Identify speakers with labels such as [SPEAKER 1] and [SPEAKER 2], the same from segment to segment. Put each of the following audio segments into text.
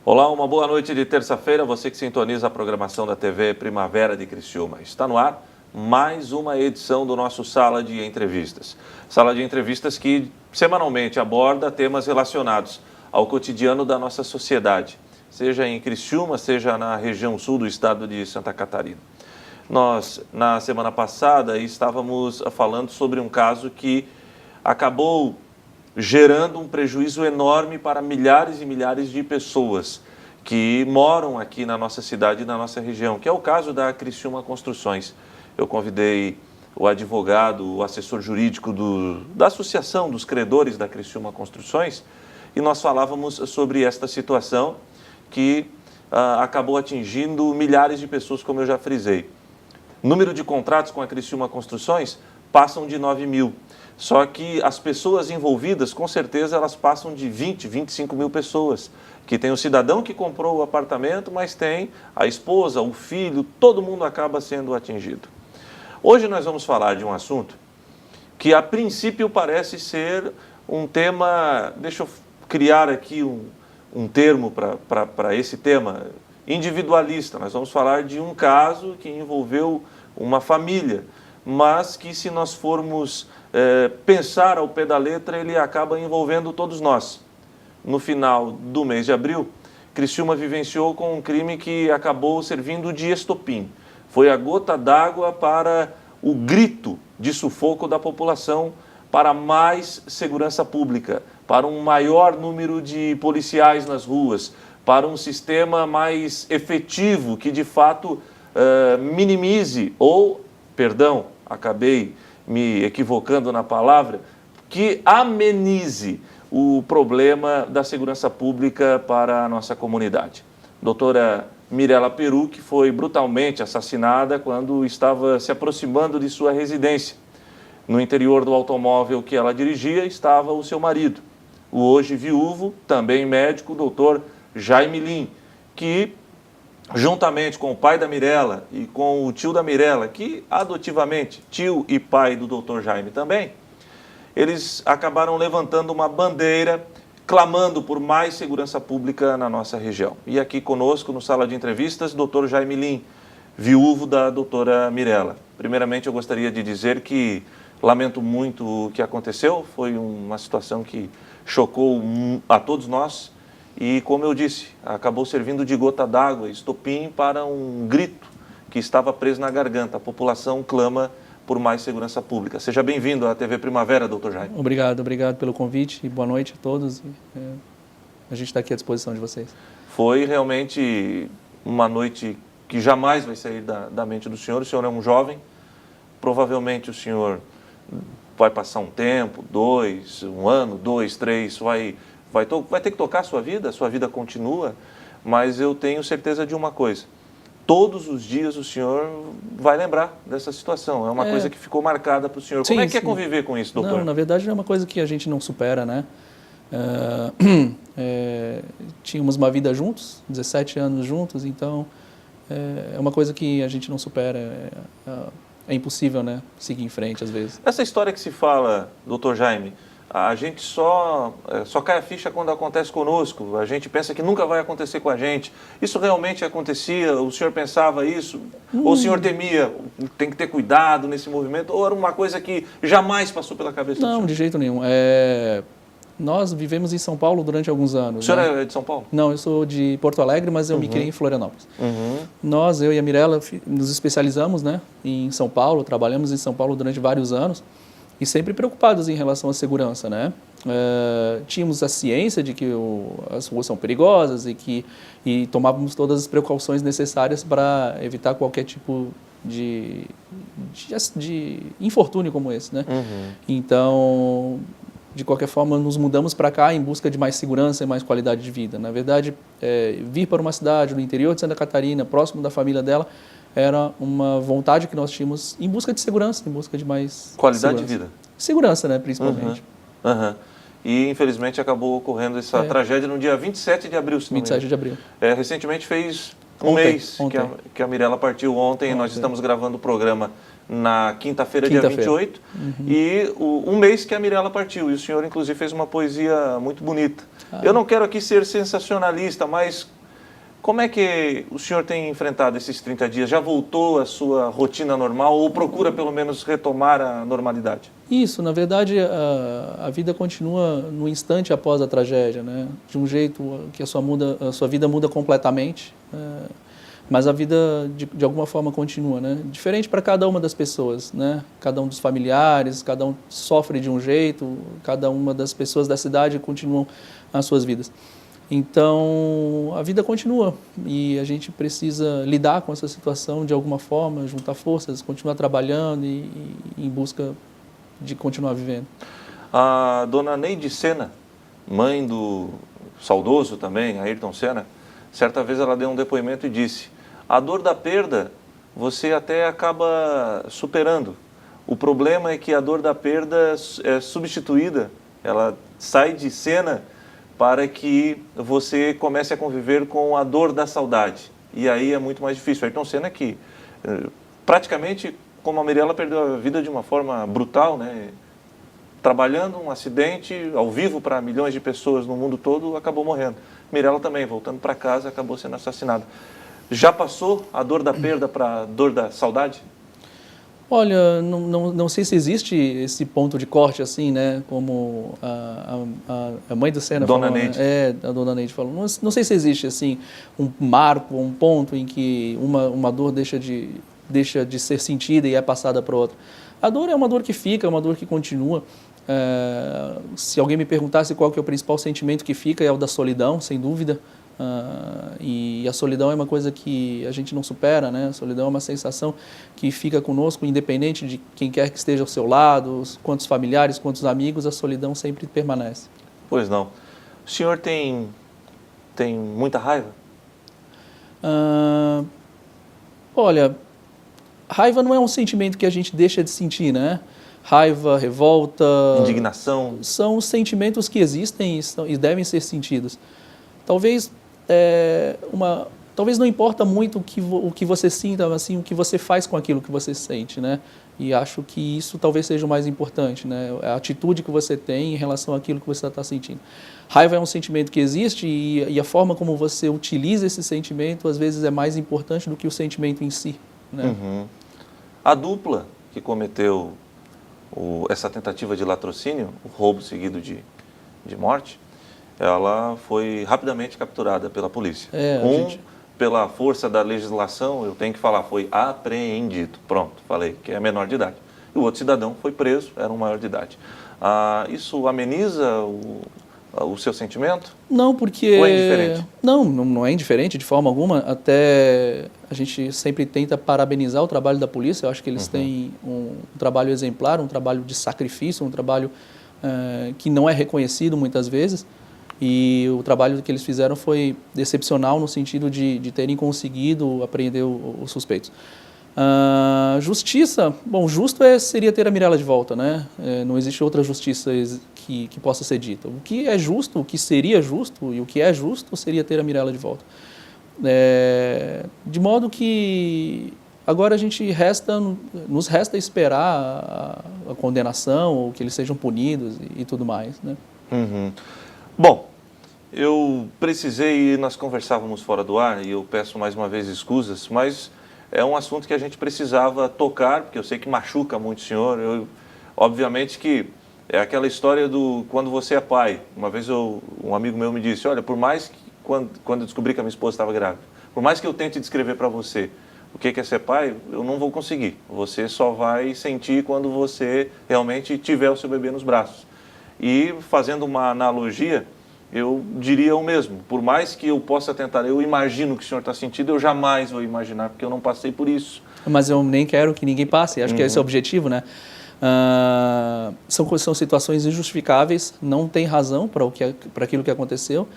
[SPEAKER 1] Olá, uma boa noite de terça-feira, você que sintoniza a programação da TV Primavera de Criciúma. Está no ar mais uma edição do nosso Sala de Entrevistas. Sala de Entrevistas que semanalmente aborda temas relacionados ao cotidiano da nossa sociedade, seja em Criciúma, seja na região sul do estado de Santa Catarina. Nós, na semana passada, estávamos falando sobre um caso que acabou gerando um prejuízo enorme para milhares e milhares de pessoas que moram aqui na nossa cidade e na nossa região, que é o caso da Criciúma Construções. Eu convidei o advogado, o assessor jurídico da Associação dos Credores da Criciúma Construções e nós falávamos sobre esta situação que acabou atingindo milhares de pessoas, como eu já frisei. Número de contratos com a Criciúma Construções passam de 9 mil. Só que as pessoas envolvidas, com certeza, elas passam de 20, 25 mil pessoas. Que tem o cidadão que comprou o apartamento, mas tem a esposa, o filho, todo mundo acaba sendo atingido. Hoje nós vamos falar de um assunto que a princípio parece ser um tema, deixa eu criar aqui um termo para esse tema, individualista. Nós vamos falar de um caso que envolveu uma família, mas que se nós formos pensar ao pé da letra, ele acaba envolvendo todos nós. No final do mês de abril, Criciúma vivenciou com um crime que acabou servindo de estopim. Foi a gota d'água para o grito de sufoco da população para mais segurança pública, para um maior número de policiais nas ruas, para um sistema mais efetivo que de fato minimize ou, perdão, acabei me equivocando na palavra, que amenize o problema da segurança pública para a nossa comunidade. Doutora Mirela Perucchi foi brutalmente assassinada quando estava se aproximando de sua residência. No interior do automóvel que ela dirigia estava o seu marido, o hoje viúvo, também médico, doutor Jaime Lim, que juntamente com o pai da Mirela e com o tio da Mirela, que adotivamente, tio e pai do doutor Jaime também, eles acabaram levantando uma bandeira, clamando por mais segurança pública na nossa região. E aqui conosco, no Sala de Entrevistas, doutor Jaime Lim, viúvo da doutora Mirela. Primeiramente, eu gostaria de dizer que lamento muito o que aconteceu, foi uma situação que chocou a todos nós, e, como eu disse, acabou servindo de gota d'água, estopim para um grito que estava preso na garganta. A população clama por mais segurança pública. Seja bem-vindo à TV Primavera, doutor Jaime.
[SPEAKER 2] Obrigado pelo convite e boa noite a todos. A gente está aqui à disposição de vocês.
[SPEAKER 1] Foi realmente uma noite que jamais vai sair da mente do senhor. O senhor é um jovem, provavelmente o senhor vai passar um tempo, um ano, 2, 3, vai ter que tocar a sua vida continua, mas eu tenho certeza de uma coisa: todos os dias o senhor vai lembrar dessa situação, é uma coisa que ficou marcada para o senhor. Como é que é conviver com isso, doutor?
[SPEAKER 2] Não, na verdade é uma coisa que a gente não supera, né? Tínhamos uma vida juntos, 17 anos juntos, então é uma coisa que a gente não supera, é impossível, né, seguir em frente às vezes.
[SPEAKER 1] Essa história que se fala, doutor Jaime, a gente só cai a ficha quando acontece conosco, a gente pensa que nunca vai acontecer com a gente. Isso realmente acontecia? O senhor pensava isso? Ou o senhor temia, tem que ter cuidado nesse movimento? Ou era uma coisa que jamais passou pela cabeça do senhor?
[SPEAKER 2] Não, de jeito nenhum. Nós vivemos em São Paulo durante alguns anos.
[SPEAKER 1] O senhor é de São Paulo?
[SPEAKER 2] Não, eu sou de Porto Alegre, mas eu me criei em Florianópolis. Eu e a Mirela, nos especializamos, né, em São Paulo, trabalhamos em São Paulo durante vários anos. E sempre preocupados em relação à segurança, né? Tínhamos a ciência de que as ruas são perigosas e tomávamos todas as precauções necessárias para evitar qualquer tipo de infortúnio como esse, né? Então, de qualquer forma, nos mudamos para cá em busca de mais segurança e mais qualidade de vida. Na verdade, vir para uma cidade no interior de Santa Catarina, próximo da família dela, era uma vontade que nós tínhamos em busca de segurança, em busca de mais
[SPEAKER 1] qualidade de vida.
[SPEAKER 2] Segurança, né, principalmente.
[SPEAKER 1] E, infelizmente, acabou ocorrendo essa tragédia no dia 27 de abril.
[SPEAKER 2] 27 de abril.
[SPEAKER 1] Recentemente fez um mês que a Mirela partiu ontem. Nós estamos gravando o programa na quinta-feira, dia 28, e um mês que a Mirela partiu. E o senhor, inclusive, fez uma poesia muito bonita. Eu não quero aqui ser sensacionalista, mas Como é que o senhor tem enfrentado esses 30 dias? Já voltou à sua rotina normal ou procura pelo menos retomar a normalidade?
[SPEAKER 2] Isso, na verdade, a vida continua no instante após a tragédia, né? De um jeito que a sua vida muda completamente, mas a vida de alguma forma continua, né? Diferente para cada uma das pessoas, né? Cada um dos familiares, cada um sofre de um jeito, cada uma das pessoas da cidade continuam as suas vidas. Então, a vida continua e a gente precisa lidar com essa situação de alguma forma, juntar forças, continuar trabalhando e em busca de continuar vivendo.
[SPEAKER 1] A dona Neide Sena, mãe do saudoso também, Ayrton Senna, certa vez ela deu um depoimento e disse: a dor da perda você até acaba superando. O problema é que a dor da perda é substituída, ela sai de cena para que você comece a conviver com a dor da saudade. E aí é muito mais difícil. Ayrton Senna que praticamente, como a Mirella, perdeu a vida de uma forma brutal, né? Trabalhando, um acidente ao vivo para milhões de pessoas no mundo todo, acabou morrendo. Mirella também, voltando para casa, acabou sendo assassinada. Já passou a dor da perda para a dor da saudade?
[SPEAKER 2] Olha, não sei se existe esse ponto de corte assim, né? Como a mãe do Senna
[SPEAKER 1] Dona
[SPEAKER 2] falou,
[SPEAKER 1] Neide.
[SPEAKER 2] né? A dona Neide falou. Não sei se existe assim um marco, um ponto em que uma dor deixa de ser sentida e é passada para outra. A dor é uma dor que fica, é uma dor que continua. Se alguém me perguntasse qual que é o principal sentimento que fica, é o da solidão, sem dúvida. E a solidão é uma coisa que a gente não supera, né? A solidão é uma sensação que fica conosco, independente de quem quer que esteja ao seu lado, quantos familiares, quantos amigos, a solidão sempre permanece.
[SPEAKER 1] Pois não. O senhor tem muita raiva?
[SPEAKER 2] Olha, raiva não é um sentimento que a gente deixa de sentir, né? Raiva, revolta...
[SPEAKER 1] Indignação?
[SPEAKER 2] São sentimentos que existem e devem ser sentidos. Talvez não importa muito o que você sinta, mas sim o que você faz com aquilo que você sente, né? E acho que isso talvez seja o mais importante, né? A atitude que você tem em relação àquilo que você está sentindo. Raiva é um sentimento que existe e a forma como você utiliza esse sentimento às vezes é mais importante do que o sentimento em si, né?
[SPEAKER 1] Uhum. A dupla que cometeu essa tentativa de latrocínio, o roubo seguido de morte, ela foi rapidamente capturada pela polícia. Pela força da legislação, eu tenho que falar, foi apreendido. Pronto, falei que é menor de idade. E o outro cidadão foi preso, era um maior de idade. Isso ameniza o seu sentimento?
[SPEAKER 2] Não, porque...
[SPEAKER 1] Ou é indiferente?
[SPEAKER 2] Não é indiferente de forma alguma. Até a gente sempre tenta parabenizar o trabalho da polícia. Eu acho que eles têm um trabalho exemplar, um trabalho de sacrifício, um trabalho que não é reconhecido muitas vezes. E o trabalho que eles fizeram foi excepcional no sentido de terem conseguido apreender os suspeitos. Justiça, bom, justo seria ter a Mirella de volta, né? Não existe outra justiça que possa ser dita. O que é justo, o que seria justo e o que é justo seria ter a Mirella de volta. De modo que agora nos resta esperar a condenação ou que eles sejam punidos e tudo mais, né?
[SPEAKER 1] Uhum. Bom, eu precisei, nós conversávamos fora do ar e eu peço mais uma vez escusas, mas é um assunto que a gente precisava tocar, porque eu sei que machuca muito o senhor. Obviamente que é aquela história do quando você é pai. Uma vez um amigo meu me disse, olha, por mais que quando eu descobri que a minha esposa estava grávida, por mais que eu tente descrever para você o que é ser pai, eu não vou conseguir. Você só vai sentir quando você realmente tiver o seu bebê nos braços. E fazendo uma analogia, eu diria o mesmo. Por mais que eu possa tentar, eu imagino o que o senhor está sentindo, eu jamais vou imaginar, porque eu não passei por isso.
[SPEAKER 2] Mas eu nem quero que ninguém passe, acho que esse é o objetivo, né? São situações injustificáveis, não tem razão para aquilo que aconteceu,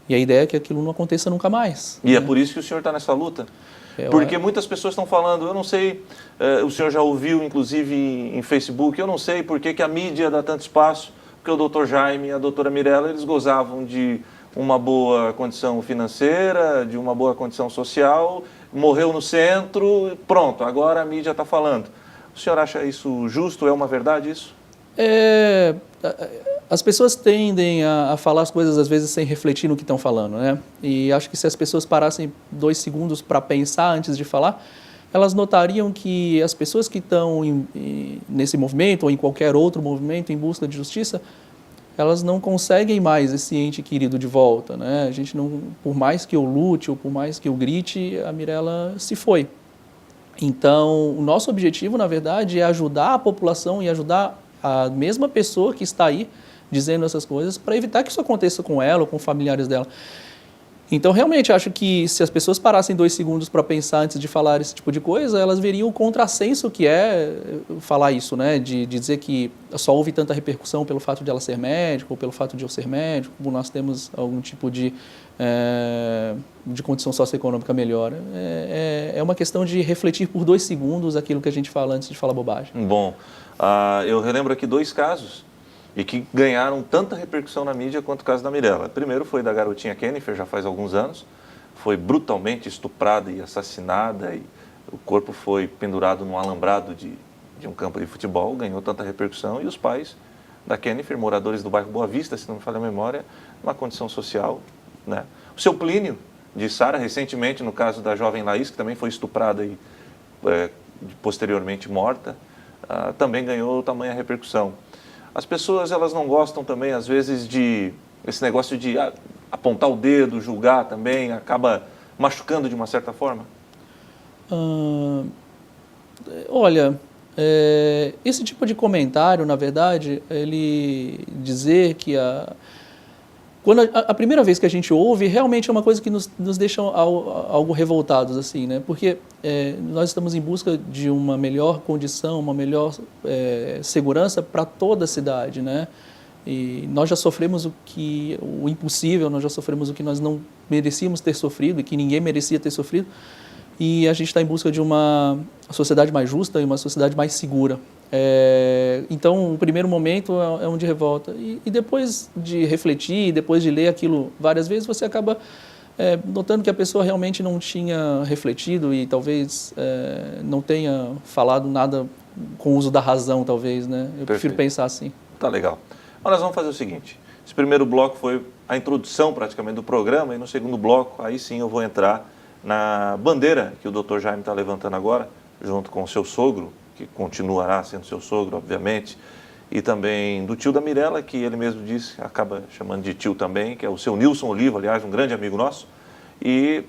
[SPEAKER 2] e a ideia é que aquilo não aconteça nunca mais.
[SPEAKER 1] E é por isso que o senhor está nessa luta. Porque muitas pessoas estão falando, eu não sei, o senhor já ouviu, inclusive em Facebook, eu não sei por que a mídia dá tanto espaço, porque o doutor Jaime e a doutora Mirella, eles gozavam de uma boa condição financeira, de uma boa condição social, morreu no centro, pronto, agora a mídia está falando. O senhor acha isso justo? É uma verdade isso?
[SPEAKER 2] as pessoas tendem a falar as coisas às vezes sem refletir no que estão falando, né? E acho que se as pessoas parassem 2 segundos para pensar antes de falar, elas notariam que as pessoas que estão nesse movimento ou em qualquer outro movimento em busca de justiça, elas não conseguem mais esse ente querido de volta, né? A gente não, por mais que eu lute ou por mais que eu grite, a Mirella se foi. Então, o nosso objetivo, na verdade, é ajudar a população e ajudar a mesma pessoa que está aí dizendo essas coisas para evitar que isso aconteça com ela ou com familiares dela. Então, realmente, acho que se as pessoas parassem 2 segundos para pensar antes de falar esse tipo de coisa, elas veriam o contrassenso que é falar isso, né? De dizer que só houve tanta repercussão pelo fato de ela ser médica ou pelo fato de eu ser médico, ou nós temos algum tipo de condição socioeconômica melhor. É uma questão de refletir por 2 segundos aquilo que a gente fala antes de falar bobagem.
[SPEAKER 1] Bom, eu relembro aqui 2 casos e que ganharam tanta repercussão na mídia quanto o caso da Mirella. Primeiro foi da garotinha Kennifer, já faz alguns anos, foi brutalmente estuprada e assassinada, e o corpo foi pendurado num alambrado de um campo de futebol, ganhou tanta repercussão, e os pais da Kennifer, moradores do bairro Boa Vista, se não me falha a memória, numa condição social, né? O seu Plínio, de Sara, recentemente, no caso da jovem Laís, que também foi estuprada e posteriormente morta, também ganhou tamanha repercussão. As pessoas, elas não gostam também, às vezes, de esse negócio de apontar o dedo, julgar também, acaba machucando de uma certa forma?
[SPEAKER 2] Olha, esse tipo de comentário, na verdade, ele dizer que quando a primeira vez que a gente ouve, realmente é uma coisa que nos deixa algo revoltados, assim, né? Porque nós estamos em busca de uma melhor condição, uma melhor segurança para toda a cidade, né? E nós já sofremos o impossível, nós já sofremos o que nós não merecíamos ter sofrido e que ninguém merecia ter sofrido. E a gente está em busca de uma sociedade mais justa e uma sociedade mais segura. Então, o primeiro momento é um de revolta. E depois de refletir, depois de ler aquilo várias vezes, você acaba notando que a pessoa realmente não tinha refletido e talvez não tenha falado nada com o uso da razão, talvez, né? Eu prefiro pensar assim.
[SPEAKER 1] Tá legal. Mas nós vamos fazer o seguinte. Esse primeiro bloco foi a introdução praticamente do programa, e no segundo bloco, aí sim eu vou entrar na bandeira que o Dr. Jaime está levantando agora, junto com o seu sogro, que continuará sendo seu sogro, obviamente, e também do tio da Mirella, que ele mesmo disse, acaba chamando de tio também, que é o seu Nilson Oliva, aliás, um grande amigo nosso. E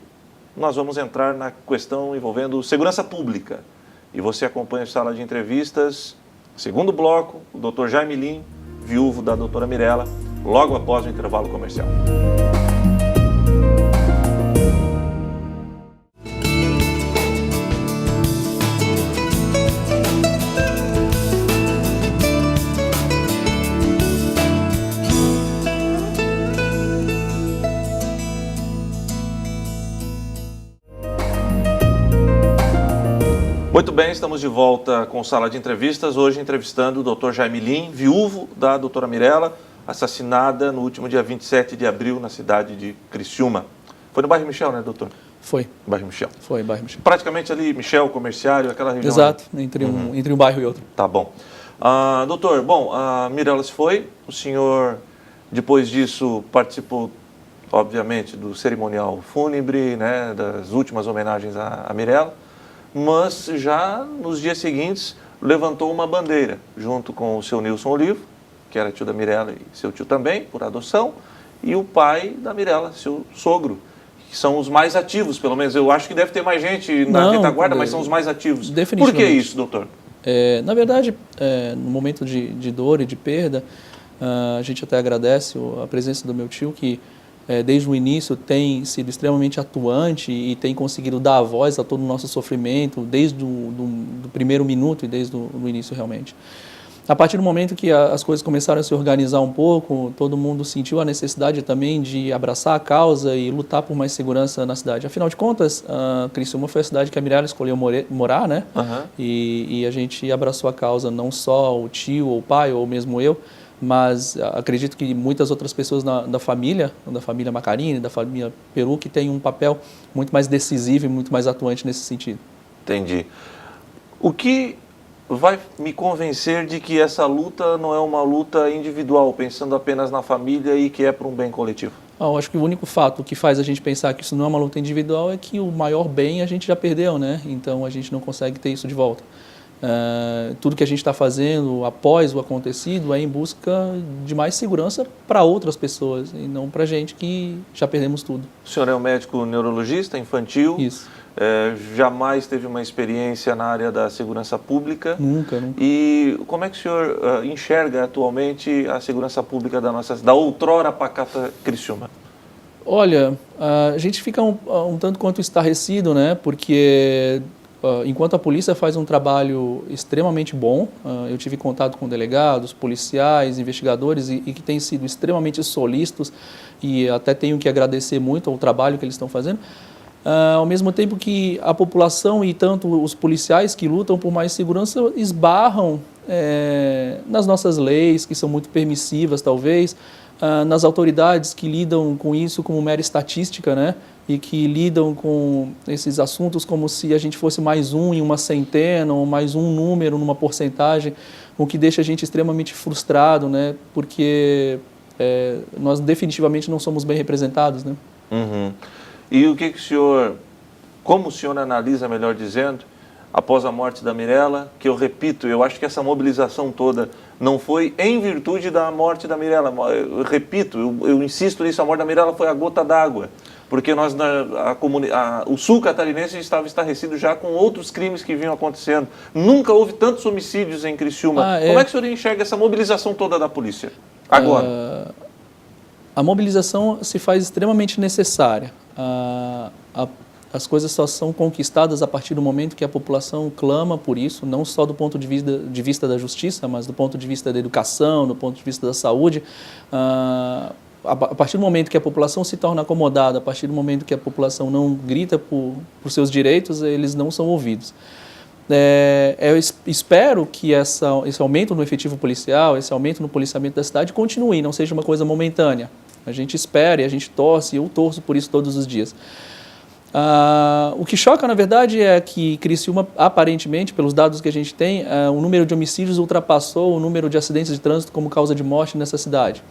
[SPEAKER 1] nós vamos entrar na questão envolvendo segurança pública. E você acompanha a sala de entrevistas, segundo bloco, o Dr. Jaime Lim, viúvo da doutora Mirella, logo após o intervalo comercial. Muito bem, estamos de volta com sala de entrevistas, hoje entrevistando o Dr. Jaime Lim, viúvo da doutora Mirella, assassinada no último dia 27 de abril na cidade de Criciúma. Foi no bairro Michel, né, doutor?
[SPEAKER 2] Foi.
[SPEAKER 1] No bairro Michel.
[SPEAKER 2] Foi, bairro Michel.
[SPEAKER 1] Praticamente ali, Michel, Comerciário, aquela região.
[SPEAKER 2] Exato, entre um bairro e outro.
[SPEAKER 1] Tá bom. Doutor, bom, a Mirella se foi, o senhor, depois disso, participou, obviamente, do cerimonial fúnebre, né, das últimas homenagens à Mirella, mas já nos dias seguintes levantou uma bandeira, junto com o seu Nilson Oliva, que era tio da Mirella e seu tio também, por adoção, e o pai da Mirella, seu sogro, que são os mais ativos, pelo menos. Eu acho que deve ter mais gente na retaguarda, mas são os mais ativos.
[SPEAKER 2] Definitivamente.
[SPEAKER 1] Por que isso, doutor?
[SPEAKER 2] Na verdade, no momento de dor e de perda, a gente até agradece a presença do meu tio, que desde o início tem sido extremamente atuante e tem conseguido dar a voz a todo o nosso sofrimento, desde do primeiro minuto e desde o início realmente. A partir do momento que as coisas começaram a se organizar um pouco, todo mundo sentiu a necessidade também de abraçar a causa e lutar por mais segurança na cidade. Afinal de contas, Criciúma foi a cidade que a Mirella escolheu morar, né? Uhum. E a gente abraçou a causa, não só o tio ou o pai ou mesmo eu, mas acredito que muitas outras pessoas da família Macarini, da família Peru, que têm um papel muito mais decisivo e muito mais atuante nesse sentido.
[SPEAKER 1] Entendi. O que vai me convencer de que essa luta não é uma luta individual, pensando apenas na família e que é para um bem coletivo?
[SPEAKER 2] Eu acho que o único fato que faz a gente pensar que isso não é uma luta individual é que o maior bem a gente já perdeu, né? Então a gente não consegue ter isso de volta. Tudo que a gente está fazendo após o acontecido é em busca de mais segurança para outras pessoas e não para a gente que já perdemos tudo.
[SPEAKER 1] O senhor é um médico neurologista infantil?
[SPEAKER 2] Isso.
[SPEAKER 1] Jamais teve uma experiência na área da segurança pública?
[SPEAKER 2] Nunca.
[SPEAKER 1] E como é que o senhor enxerga atualmente a segurança pública da outrora pacata Criciúma?
[SPEAKER 2] Olha, a gente fica um tanto quanto estarrecido, né? Porque enquanto a polícia faz um trabalho extremamente bom, eu tive contato com delegados, policiais, investigadores e que têm sido extremamente solícitos e até tenho que agradecer muito ao trabalho que eles estão fazendo. Ao mesmo tempo que a população e tanto os policiais que lutam por mais segurança esbarram nas nossas leis, que são muito permissivas talvez, nas autoridades que lidam com isso como mera estatística, né? E que lidam com esses assuntos como se a gente fosse mais um em uma centena ou mais um número numa porcentagem, o que deixa a gente extremamente frustrado, né? Porque nós definitivamente não somos bem representados, né?
[SPEAKER 1] Uhum. E o que o senhor, como o senhor analisa, melhor dizendo, após a morte da Mirella, que eu repito, eu acho que essa mobilização toda não foi em virtude da morte da Mirella, eu repito, eu insisto nisso, a morte da Mirella foi a gota d'água, porque nós, o sul catarinense estava estarrecido já com outros crimes que vinham acontecendo, nunca houve tantos homicídios em Criciúma. Como é que o senhor enxerga essa mobilização toda da polícia, agora?
[SPEAKER 2] A mobilização se faz extremamente necessária. As coisas só são conquistadas a partir do momento que a população clama por isso, não só do ponto de vista da justiça, mas do ponto de vista da educação, do ponto de vista da saúde. A partir do momento que a população se torna acomodada, a partir do momento que a população não grita por seus direitos, eles não são ouvidos. Eu espero que esse aumento no efetivo policial, esse aumento no policiamento da cidade continue, não seja uma coisa momentânea. A gente espera e a gente torce, eu torço por isso todos os dias. O que choca, na verdade, é que Criciúma, aparentemente, pelos dados que a gente tem, o número de homicídios ultrapassou o número de acidentes de trânsito como causa de morte nessa cidade.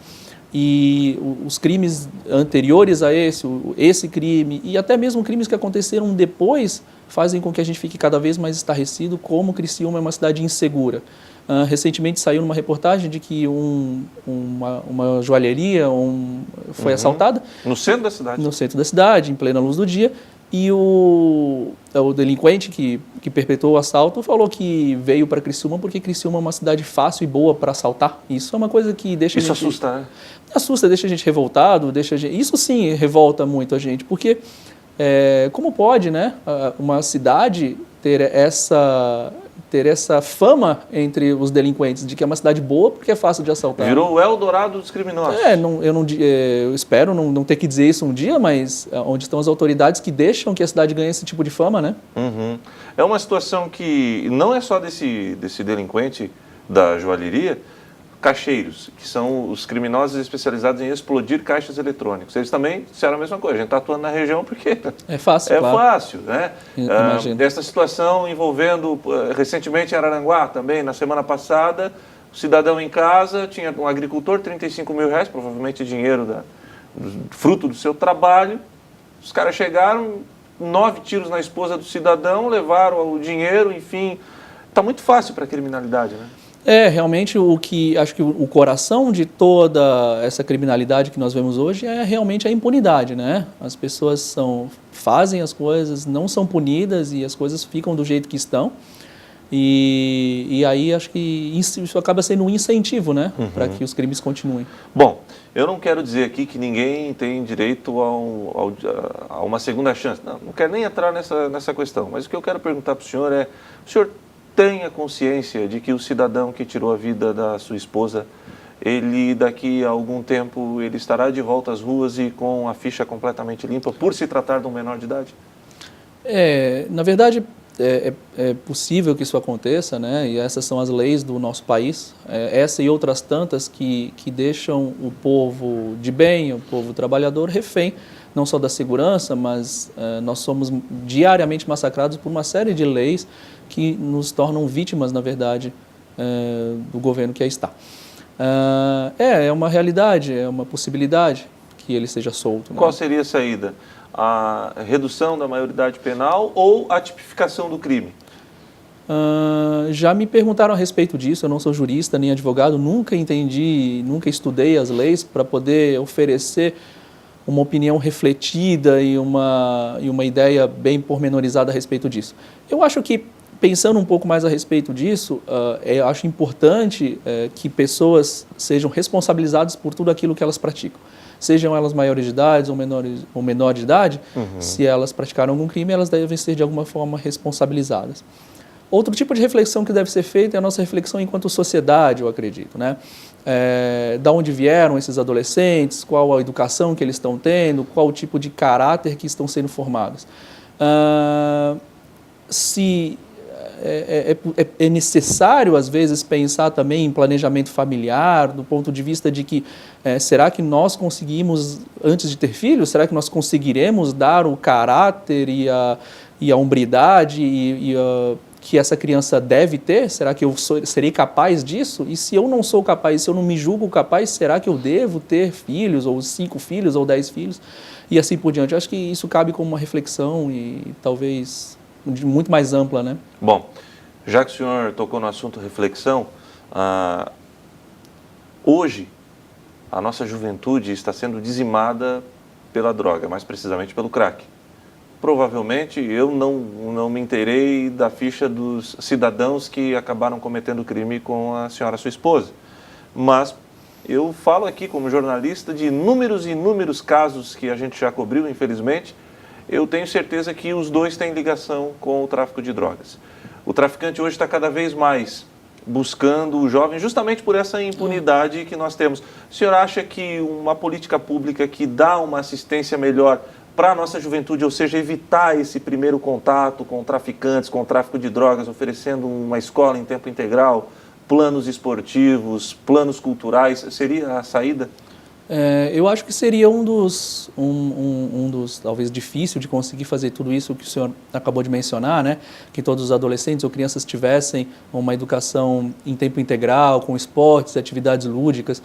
[SPEAKER 2] E os crimes anteriores a esse crime, e até mesmo crimes que aconteceram depois, fazem com que a gente fique cada vez mais estarrecido como Criciúma é uma cidade insegura. Recentemente saiu numa reportagem de que uma joalheria foi assaltada.
[SPEAKER 1] No centro da cidade?
[SPEAKER 2] No centro da cidade, em plena luz do dia. E o delinquente que perpetrou o assalto falou que veio para Criciúma porque Criciúma é uma cidade fácil e boa para assaltar. Isso é uma coisa que deixa
[SPEAKER 1] Isso
[SPEAKER 2] a gente...
[SPEAKER 1] assusta, né?
[SPEAKER 2] Assusta, deixa a gente revoltado, isso sim revolta muito a gente, porque como pode, né, uma cidade ter essa fama entre os delinquentes de que é uma cidade boa porque é fácil de assaltar.
[SPEAKER 1] Virou o Eldorado dos criminosos.
[SPEAKER 2] Eu espero não ter que dizer isso um dia, mas onde estão as autoridades que deixam que a cidade ganhe esse tipo de fama, né?
[SPEAKER 1] Uhum. É uma situação que não é só desse delinquente da joalheria, caixeiros, que são os criminosos especializados em explodir caixas eletrônicos. Eles também disseram a mesma coisa, a gente está atuando na região porque
[SPEAKER 2] é fácil, claro.
[SPEAKER 1] Fácil, né? Essa situação envolvendo, recentemente em Araranguá também, na semana passada, o cidadão em casa, tinha um agricultor, R$35 mil, provavelmente dinheiro fruto do seu trabalho, os caras chegaram, 9 tiros na esposa do cidadão, levaram o dinheiro, enfim, está muito fácil para a criminalidade, né?
[SPEAKER 2] Realmente acho que o coração de toda essa criminalidade que nós vemos hoje é realmente a impunidade, né? As pessoas fazem as coisas, não são punidas e as coisas ficam do jeito que estão. E aí acho que isso acaba sendo um incentivo, né? Para que os crimes continuem.
[SPEAKER 1] Bom, eu não quero dizer aqui que ninguém tem direito a uma segunda chance. Não quero nem entrar nessa questão, mas o que eu quero perguntar para o senhor o senhor tenha consciência de que o cidadão que tirou a vida da sua esposa, ele daqui a algum tempo ele estará de volta às ruas e com a ficha completamente limpa por se tratar de um menor de idade?
[SPEAKER 2] Na verdade, é possível que isso aconteça, né? E essas são as leis do nosso país, essa e outras tantas que deixam o povo de bem, o povo trabalhador, refém não só da segurança, mas nós somos diariamente massacrados por uma série de leis que nos tornam vítimas, na verdade, do governo que aí está. É uma realidade, é uma possibilidade que ele seja solto. Né?
[SPEAKER 1] Qual seria a saída? A redução da maioridade penal ou a tipificação do crime?
[SPEAKER 2] Já me perguntaram a respeito disso, eu não sou jurista nem advogado, nunca entendi, nunca estudei as leis para poder oferecer uma opinião refletida e uma ideia bem pormenorizada a respeito disso. Eu acho que, pensando um pouco mais a respeito disso, eu acho importante que pessoas sejam responsabilizadas por tudo aquilo que elas praticam. Sejam elas maiores de idade ou menor de idade, se elas praticaram algum crime, elas devem ser de alguma forma responsabilizadas. Outro tipo de reflexão que deve ser feita é a nossa reflexão enquanto sociedade, eu acredito, né? Da onde vieram esses adolescentes, qual a educação que eles estão tendo, qual o tipo de caráter que estão sendo formados. Se é necessário, às vezes, pensar também em planejamento familiar, do ponto de vista de que será que nós conseguimos, antes de ter filhos, será que nós conseguiremos dar o caráter e a hombridade que essa criança deve ter? Será que eu serei capaz disso? E se eu não sou capaz, se eu não me julgo capaz, será que eu devo ter filhos, ou 5 filhos, ou 10 filhos? E assim por diante. Eu acho que isso cabe como uma reflexão e talvez muito mais ampla, né?
[SPEAKER 1] Bom, já que o senhor tocou no assunto reflexão, hoje a nossa juventude está sendo dizimada pela droga, mais precisamente pelo crack. Provavelmente eu não me inteirei da ficha dos cidadãos que acabaram cometendo crime com a senhora, sua esposa. Mas eu falo aqui como jornalista de inúmeros e inúmeros casos que a gente já cobriu, infelizmente. Eu tenho certeza que os dois têm ligação com o tráfico de drogas. O traficante hoje está cada vez mais buscando o jovem justamente por essa impunidade que nós temos. O senhor acha que uma política pública que dá uma assistência melhor para a nossa juventude, ou seja, evitar esse primeiro contato com traficantes, com o tráfico de drogas, oferecendo uma escola em tempo integral, planos esportivos, planos culturais, seria a saída?
[SPEAKER 2] Eu acho que seria um dos, talvez difícil de conseguir fazer tudo isso que o senhor acabou de mencionar, né? Que todos os adolescentes ou crianças tivessem uma educação em tempo integral, com esportes, atividades lúdicas.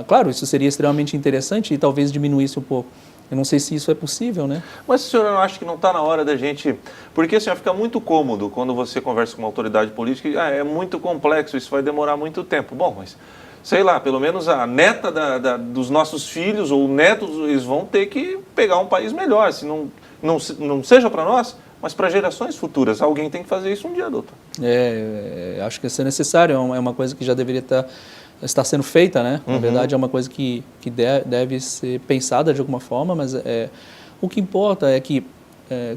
[SPEAKER 2] Claro, isso seria extremamente interessante e talvez diminuísse um pouco. Eu não sei se isso é possível, né?
[SPEAKER 1] Mas o senhor não acha que não está na hora da gente... Porque assim, fica muito cômodo quando você conversa com uma autoridade política e é muito complexo, isso vai demorar muito tempo. Bom, mas... sei lá, pelo menos a neta dos nossos filhos ou netos, eles vão ter que pegar um país melhor, se não seja para nós, mas para gerações futuras. Alguém tem que fazer isso um dia, doutor.
[SPEAKER 2] Acho que isso é necessário, é uma coisa que já deveria estar sendo feita, né? Na verdade, é uma coisa que deve ser pensada de alguma forma, mas o que importa é que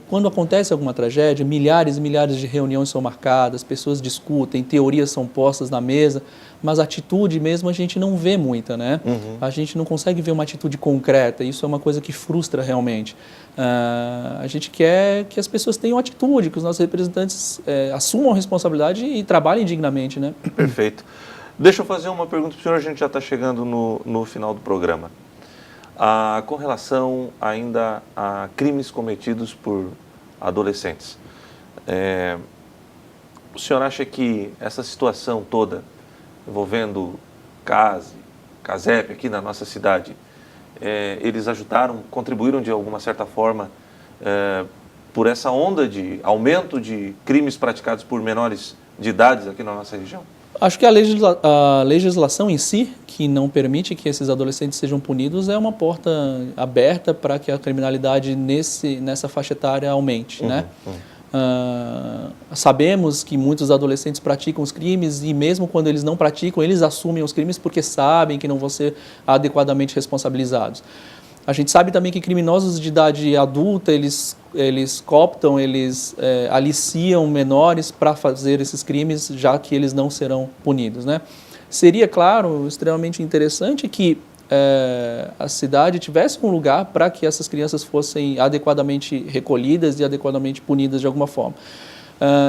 [SPEAKER 2] quando acontece alguma tragédia, milhares e milhares de reuniões são marcadas, pessoas discutem, teorias são postas na mesa, mas a atitude mesmo a gente não vê muita, né? A gente não consegue ver uma atitude concreta, isso é uma coisa que frustra realmente. A gente quer que as pessoas tenham atitude, que os nossos representantes assumam a responsabilidade e trabalhem dignamente, né?
[SPEAKER 1] Perfeito. Deixa eu fazer uma pergunta para o senhor, a gente já está chegando no final do programa. Com relação ainda a crimes cometidos por adolescentes, o senhor acha que essa situação toda envolvendo CASEP aqui na nossa cidade, eles ajudaram, contribuíram de alguma certa forma por essa onda de aumento de crimes praticados por menores de idades aqui na nossa região?
[SPEAKER 2] Acho que a legislação em si, que não permite que esses adolescentes sejam punidos, é uma porta aberta para que a criminalidade nessa faixa etária aumente, né? Sabemos que muitos adolescentes praticam os crimes e mesmo quando eles não praticam, eles assumem os crimes porque sabem que não vão ser adequadamente responsabilizados. A gente sabe também que criminosos de idade adulta, eles cooptam, eles aliciam menores para fazer esses crimes, já que eles não serão punidos, né? Seria, claro, extremamente interessante que a cidade tivesse um lugar para que essas crianças fossem adequadamente recolhidas e adequadamente punidas de alguma forma.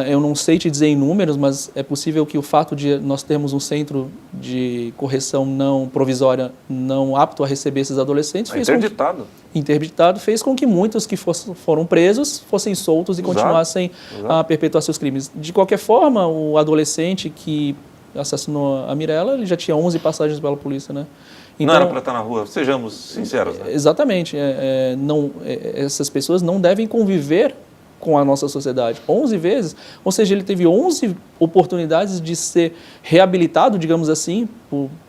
[SPEAKER 2] Eu não sei te dizer em números, mas é possível que o fato de nós termos um centro de correção não provisória, não apto a receber esses adolescentes, interditado, fez com que muitos que foram presos fossem soltos e continuassem a perpetuar seus crimes. De qualquer forma, o adolescente que assassinou a Mirella, ele já tinha 11 passagens pela polícia, né?
[SPEAKER 1] Então, não era para estar na rua, sejamos sinceros. Né?
[SPEAKER 2] Exatamente. Essas pessoas não devem conviver com a nossa sociedade 11 vezes, ou seja, ele teve 11 oportunidades de ser reabilitado, digamos assim,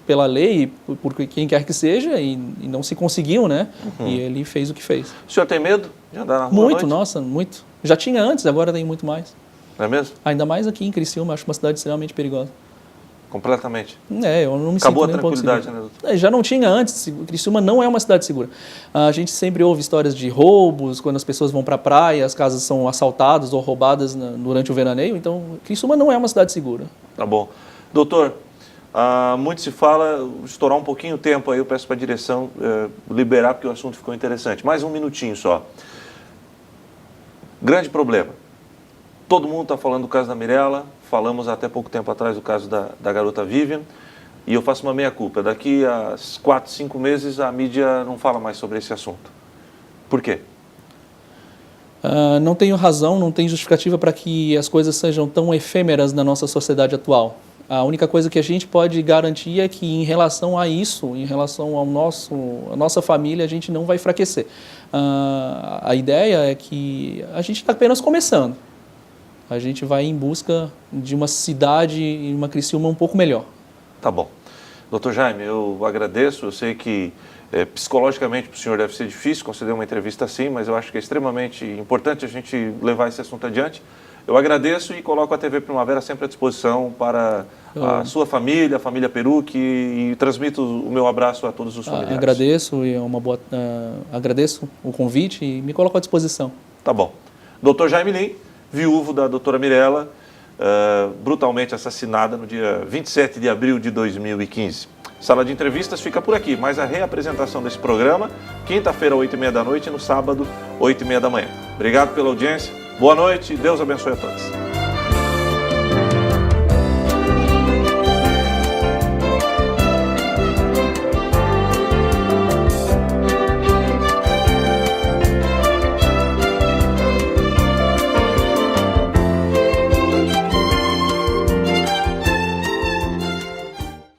[SPEAKER 2] pela lei, por quem quer que seja, e não se conseguiu, né? E ele fez o que fez.
[SPEAKER 1] O senhor tem medo de andar na rua
[SPEAKER 2] Muito, nossa, muito. Já tinha antes, agora tem muito mais.
[SPEAKER 1] Não é mesmo?
[SPEAKER 2] Ainda mais aqui em Criciúma, acho uma cidade extremamente perigosa.
[SPEAKER 1] Completamente.
[SPEAKER 2] Eu não me
[SPEAKER 1] Acabou
[SPEAKER 2] sinto
[SPEAKER 1] a tranquilidade, né, doutor?
[SPEAKER 2] Já não tinha antes. Criciúma não é uma cidade segura. A gente sempre ouve histórias de roubos, quando as pessoas vão para a praia, as casas são assaltadas ou roubadas durante o veraneio. Então, Criciúma não é uma cidade segura.
[SPEAKER 1] Tá bom. Doutor, muito se fala, estourar um pouquinho o tempo aí, eu peço para a direção liberar, porque o assunto ficou interessante. Mais um minutinho só. Grande problema. Todo mundo está falando do caso da Mirella, falamos até pouco tempo atrás do caso da garota Vivian, e eu faço uma meia-culpa. Daqui a 4, 5 meses a mídia não fala mais sobre esse assunto. Por quê?
[SPEAKER 2] Não tenho razão, não tem justificativa para que as coisas sejam tão efêmeras na nossa sociedade atual. A única coisa que a gente pode garantir é que em relação a isso, em relação à nossa família, a gente não vai enfraquecer. A ideia é que a gente está apenas começando. A gente vai em busca de uma cidade e uma Criciúma um pouco melhor.
[SPEAKER 1] Tá bom. Doutor Jaime, eu agradeço. Eu sei que psicologicamente para o senhor deve ser difícil conceder uma entrevista assim, mas eu acho que é extremamente importante a gente levar esse assunto adiante. Eu agradeço e coloco a TV Primavera sempre à disposição para a sua família, a família Perucchi, e transmito o meu abraço a todos os familiares.
[SPEAKER 2] Agradeço, e agradeço o convite e me coloco à disposição.
[SPEAKER 1] Tá bom. Doutor Jaime Lim, viúvo da doutora Mirella, brutalmente assassinada no dia 27 de abril de 2015. Sala de entrevistas fica por aqui, mas a reapresentação desse programa, quinta-feira, 8h30 da noite, e no sábado, 8h30 da manhã. Obrigado pela audiência, boa noite e Deus abençoe a todos.